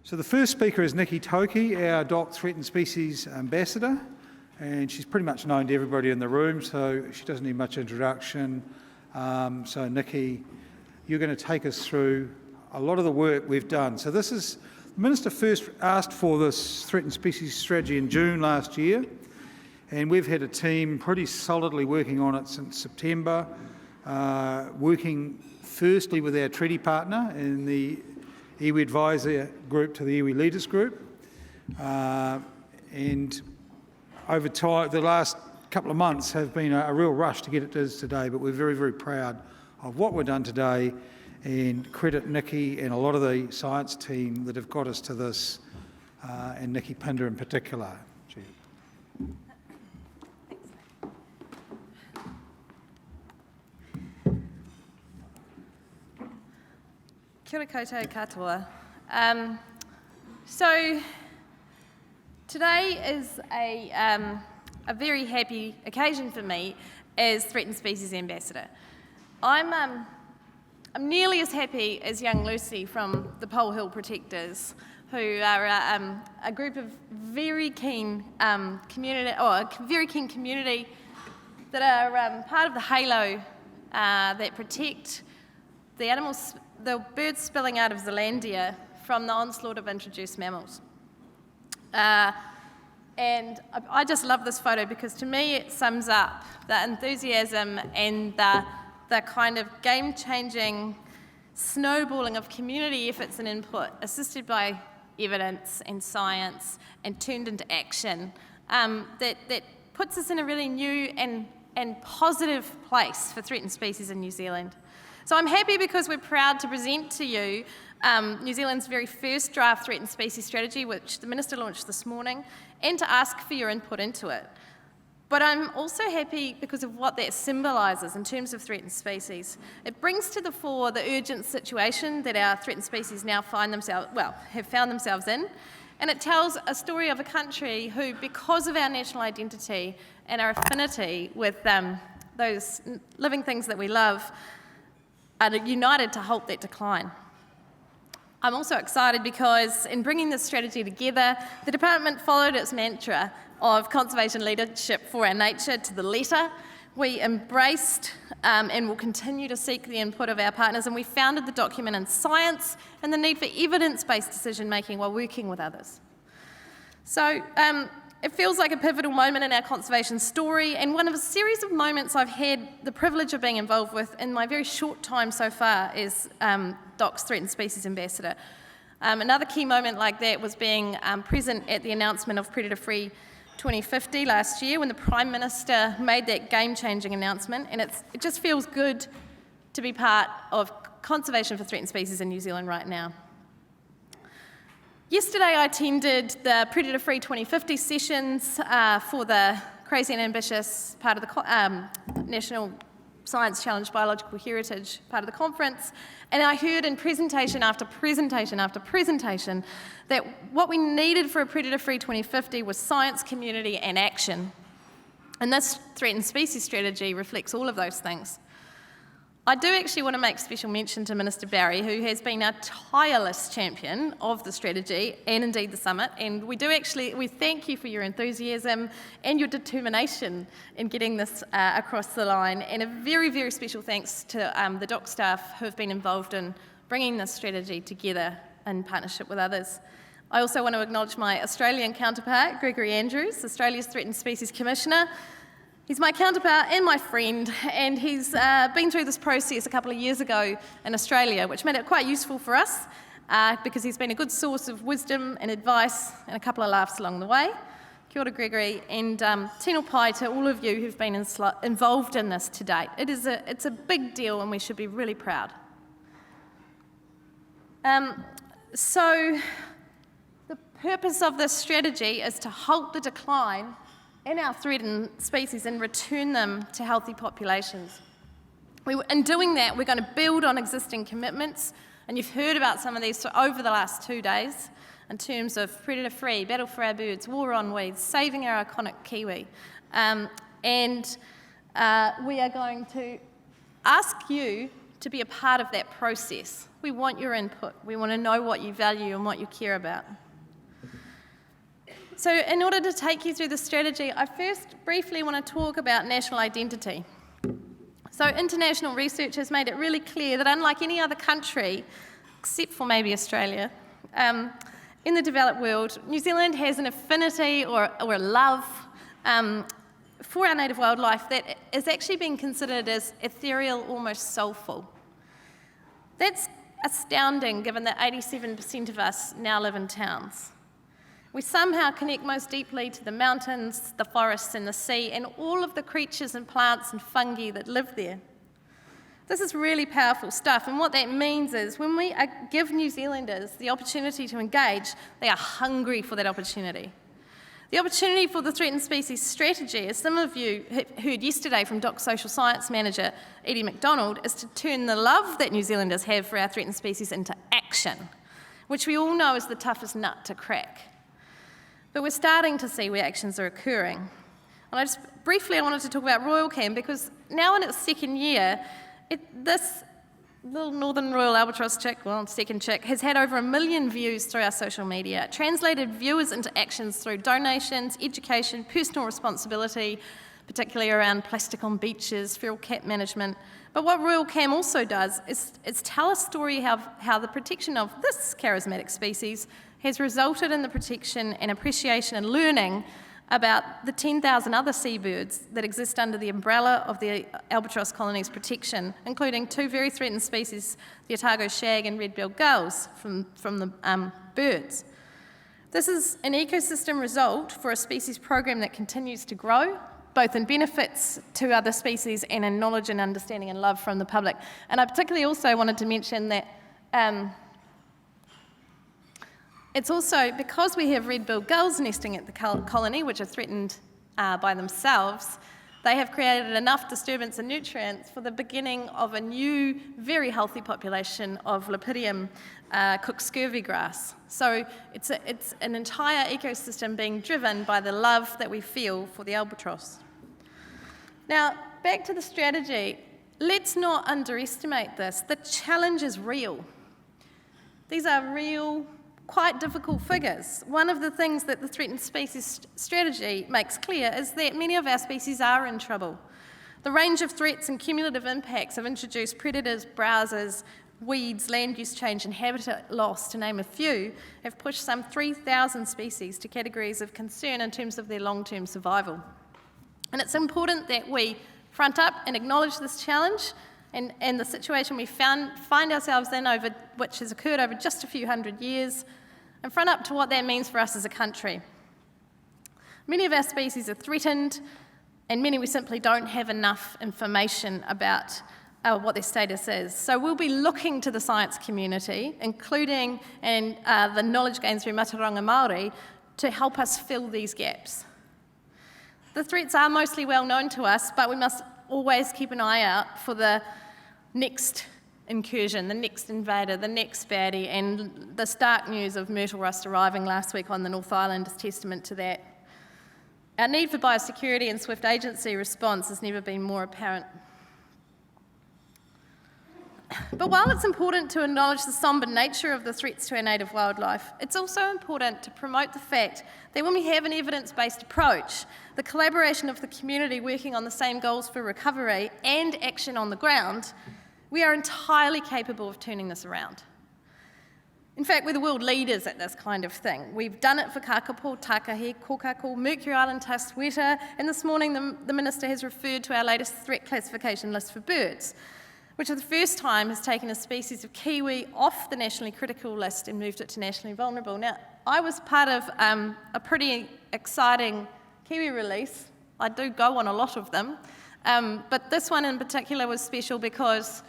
So the first speaker is Nicola Toki, our DOC Threatened Species Ambassador, and she's pretty much known to everybody in the room, so she doesn't need much introduction. So Nikki, you're going to take us through a lot of the work we've done. So this is, the Minister first asked for this Threatened Species Strategy in June last year, and we've had a team pretty solidly working on it since September, working firstly with our treaty partner in the iwi advisor group to the iwi leaders group, and over time, the last couple of months have been a real rush to get it to us today, but we're very, very proud of what we've done today and credit Nikki and a lot of the science team that have got us to this, and Nikki Pinder in particular. Kia ora koutou katoa. So today is a very happy occasion for me as Threatened Species Ambassador. I'm nearly as happy as young Lucy from the Pole Hill Protectors, who are a group of very keen community that are part of the halo that protect the animals, the birds spilling out of Zealandia from the onslaught of introduced mammals. And I just love this photo because to me it sums up the enthusiasm and the kind of game-changing snowballing of community efforts and input assisted by evidence and science and turned into action that puts us in a really new and positive place for threatened species in New Zealand. So I'm happy because we're proud to present to you New Zealand's very first draft threatened species strategy, which the Minister launched this morning, and to ask for your input into it. But I'm also happy because of what that symbolises in terms of threatened species. It brings to the fore the urgent situation that our threatened species now have found themselves in, and it tells a story of a country who, because of our national identity and our affinity with those living things that we love, are united to halt that decline. I'm also excited because in bringing this strategy together, the department followed its mantra of conservation leadership for our nature to the letter. We embraced and will continue to seek the input of our partners, and we founded the document in science and the need for evidence-based decision-making while working with others. So it feels like a pivotal moment in our conservation story, and one of a series of moments I've had the privilege of being involved with in my very short time so far as DOC's Threatened Species Ambassador. Another key moment like that was being present at the announcement of Predator Free 2050 last year when the Prime Minister made that game-changing announcement, and it just feels good to be part of conservation for threatened species in New Zealand right now. Yesterday I attended the Predator Free 2050 sessions for the crazy and ambitious part of the National Science Challenge Biological Heritage part of the conference, and I heard in presentation after presentation after presentation that what we needed for a Predator Free 2050 was science, community and action. And this threatened species strategy reflects all of those things. I do actually want to make special mention to Minister Barry, who has been a tireless champion of the strategy and indeed the summit, and we thank you for your enthusiasm and your determination in getting this across the line, and a very, very special thanks to the DOC staff who have been involved in bringing this strategy together in partnership with others. I also want to acknowledge my Australian counterpart, Gregory Andrews, Australia's Threatened Species Commissioner. He's my counterpart and my friend, and he's been through this process a couple of years ago in Australia, which made it quite useful for us because he's been a good source of wisdom and advice and a couple of laughs along the way. Kia ora, Gregory, and tino pai to all of you who've been involved in this to date. It's a big deal and we should be really proud. So the purpose of this strategy is to halt the decline in our threatened species and return them to healthy populations. In doing that, we're going to build on existing commitments, and you've heard about some of these over the last 2 days in terms of predator free, battle for our birds, war on weeds, saving our iconic kiwi. We are going to ask you to be a part of that process. We want your input. We want to know what you value and what you care about. So in order to take you through the strategy, I first briefly want to talk about national identity. So international research has made it really clear that unlike any other country, except for maybe Australia, in the developed world, New Zealand has an affinity or a love for our native wildlife that is actually being considered as ethereal, almost soulful. That's astounding given that 87% of us now live in towns. We somehow connect most deeply to the mountains, the forests and the sea, and all of the creatures and plants and fungi that live there. This is really powerful stuff, and what that means is when we give New Zealanders the opportunity to engage, they are hungry for that opportunity. The opportunity for the Threatened Species Strategy, as some of you heard yesterday from DOC Social Science Manager Edie McDonald, is to turn the love that New Zealanders have for our threatened species into action, which we all know is the toughest nut to crack. But we're starting to see where actions are occurring. And I wanted to talk about Royal Cam because now in its second year, this little northern royal albatross chick, second chick, has had over 1 million views through our social media, translated viewers into actions through donations, education, personal responsibility, particularly around plastic on beaches, feral cat management. But what Royal Cam also does is tell a story how the protection of this charismatic species has resulted in the protection and appreciation and learning about the 10,000 other seabirds that exist under the umbrella of the albatross colony's protection, including 2 very threatened species, the Otago shag and red-billed gulls from the birds. This is an ecosystem result for a species program that continues to grow, both in benefits to other species and in knowledge and understanding and love from the public. And I particularly also wanted to mention that it's also, because we have red-billed gulls nesting at the colony, which are threatened by themselves, they have created enough disturbance and nutrients for the beginning of a new, very healthy population of Lepidium cook scurvy grass. So it's an entire ecosystem being driven by the love that we feel for the albatross. Now, back to the strategy. Let's not underestimate this. The challenge is real. These are real, quite difficult figures. One of the things that the Threatened Species Strategy makes clear is that many of our species are in trouble. The range of threats and cumulative impacts of introduced predators, browsers, weeds, land use change and habitat loss, to name a few, have pushed some 3,000 species to categories of concern in terms of their long-term survival. And it's important that we front up and acknowledge this challenge and the situation we find ourselves in, which has occurred over just a few hundred years, and front up to what that means for us as a country. Many of our species are threatened, and many we simply don't have enough information about what their status is. So we'll be looking to the science community, including the knowledge gained through Mātauranga Māori, to help us fill these gaps. The threats are mostly well known to us, but we must always keep an eye out for the next incursion, the next invader, the next baddie, and the stark news of myrtle rust arriving last week on the North Island is testament to that. Our need for biosecurity and swift agency response has never been more apparent. But while it's important to acknowledge the sombre nature of the threats to our native wildlife, it's also important to promote the fact that when we have an evidence-based approach, the collaboration of the community working on the same goals for recovery and action on the ground, we are entirely capable of turning this around. In fact, we're the world leaders at this kind of thing. We've done it for kakapo, takahe, kokako, Mercury Island, Tasweta, and this morning the Minister has referred to our latest threat classification list for birds, which for the first time has taken a species of kiwi off the nationally critical list and moved it to nationally vulnerable. Now, I was part of a pretty exciting kiwi release. I do go on a lot of them, but this one in particular was special because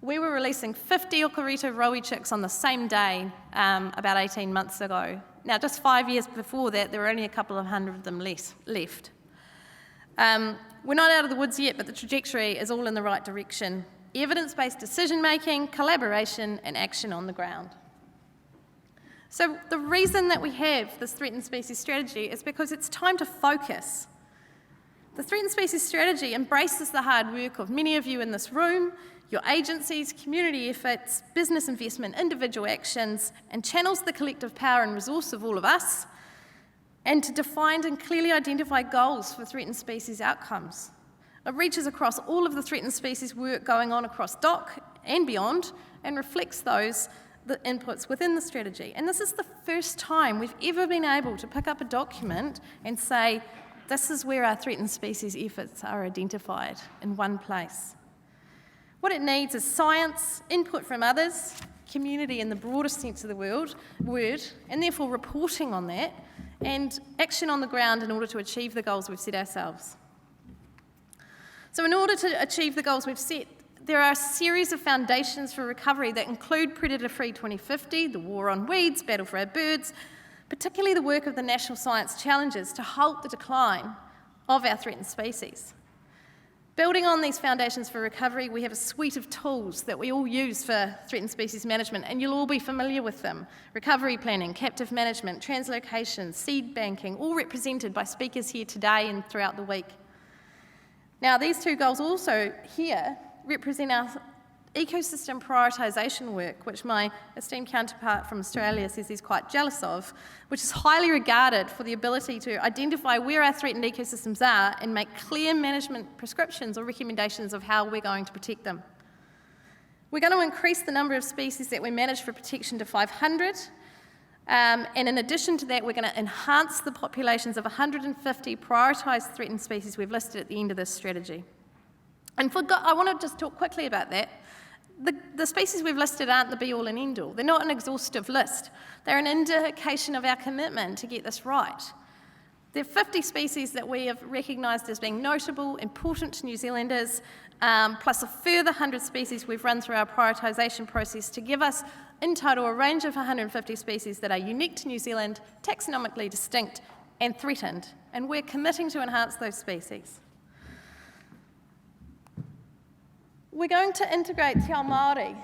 we were releasing 50 Okarita rowi chicks on the same day about 18 months ago. Now, just 5 years before that, there were only a couple of hundred of them left. We're not out of the woods yet, but the trajectory is all in the right direction. Evidence-based decision-making, collaboration, and action on the ground. So the reason that we have this Threatened Species Strategy is because it's time to focus. The Threatened Species Strategy embraces the hard work of many of you in this room your agencies, community efforts, business investment, individual actions, and channels the collective power and resource of all of us, and to define and clearly identify goals for threatened species outcomes. It reaches across all of the threatened species work going on across DOC and beyond, and reflects the inputs within the strategy. And this is the first time we've ever been able to pick up a document and say, this is where our threatened species efforts are identified in one place. What it needs is science, input from others, community in the broadest sense of the word, and therefore reporting on that, and action on the ground in order to achieve the goals we've set ourselves. So in order to achieve the goals we've set, there are a series of foundations for recovery that include Predator-Free 2050, the war on weeds, battle for our birds, particularly the work of the National Science Challenges to halt the decline of our threatened species. Building on these foundations for recovery, we have a suite of tools that we all use for threatened species management, and you'll all be familiar with them. Recovery planning, captive management, translocation, seed banking, all represented by speakers here today and throughout the week. Now, these two goals also here represent our ecosystem prioritisation work, which my esteemed counterpart from Australia says he's quite jealous of, which is highly regarded for the ability to identify where our threatened ecosystems are and make clear management prescriptions or recommendations of how we're going to protect them. We're going to increase the number of species that we manage for protection to 500, and in addition to that, we're going to enhance the populations of 150 prioritised threatened species we've listed at the end of this strategy. And I want to just talk quickly about that. The species we've listed aren't the be-all and end-all. They're not an exhaustive list. They're an indication of our commitment to get this right. There are 50 species that we have recognised as being notable, important to New Zealanders, plus a further 100 species we've run through our prioritisation process to give us, in total, a range of 150 species that are unique to New Zealand, taxonomically distinct and threatened, and we're committing to enhance those species. We're going to integrate Te Ao Māori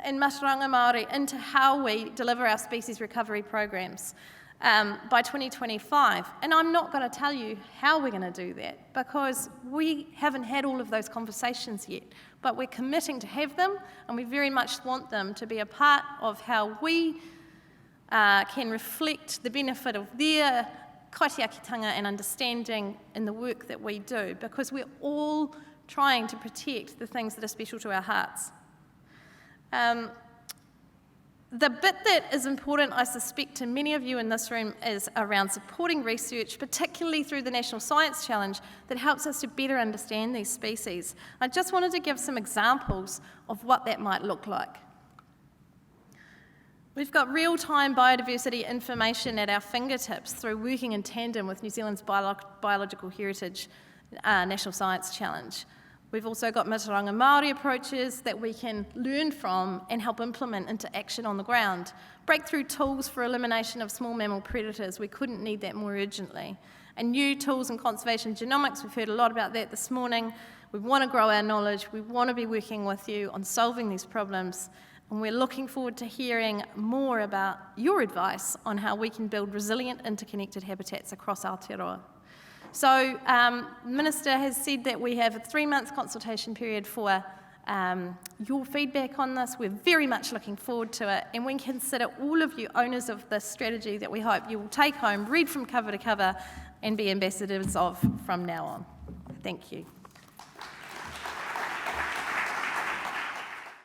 and Mataranga Māori into how we deliver our species recovery programs by 2025. And I'm not going to tell you how we're going to do that because we haven't had all of those conversations yet. But we're committing to have them, and we very much want them to be a part of how we can reflect the benefit of their kaitiakitanga and understanding in the work that we do, because we're all trying to protect the things that are special to our hearts. The bit that is important, I suspect, to many of you in this room is around supporting research, particularly through the National Science Challenge, that helps us to better understand these species. I just wanted to give some examples of what that might look like. We've got real-time biodiversity information at our fingertips through working in tandem with New Zealand's Biological Heritage National Science Challenge. We've also got Mataranga Māori approaches that we can learn from and help implement into action on the ground. Breakthrough tools for elimination of small mammal predators, we couldn't need that more urgently. And new tools in conservation genomics, we've heard a lot about that this morning. We want to grow our knowledge, we want to be working with you on solving these problems, and we're looking forward to hearing more about your advice on how we can build resilient, interconnected habitats across Aotearoa. So the Minister has said that we have a 3-month consultation period for your feedback on this. We're very much looking forward to it, and we consider all of you owners of this strategy that we hope you will take home, read from cover to cover, and be ambassadors of from now on. Thank you.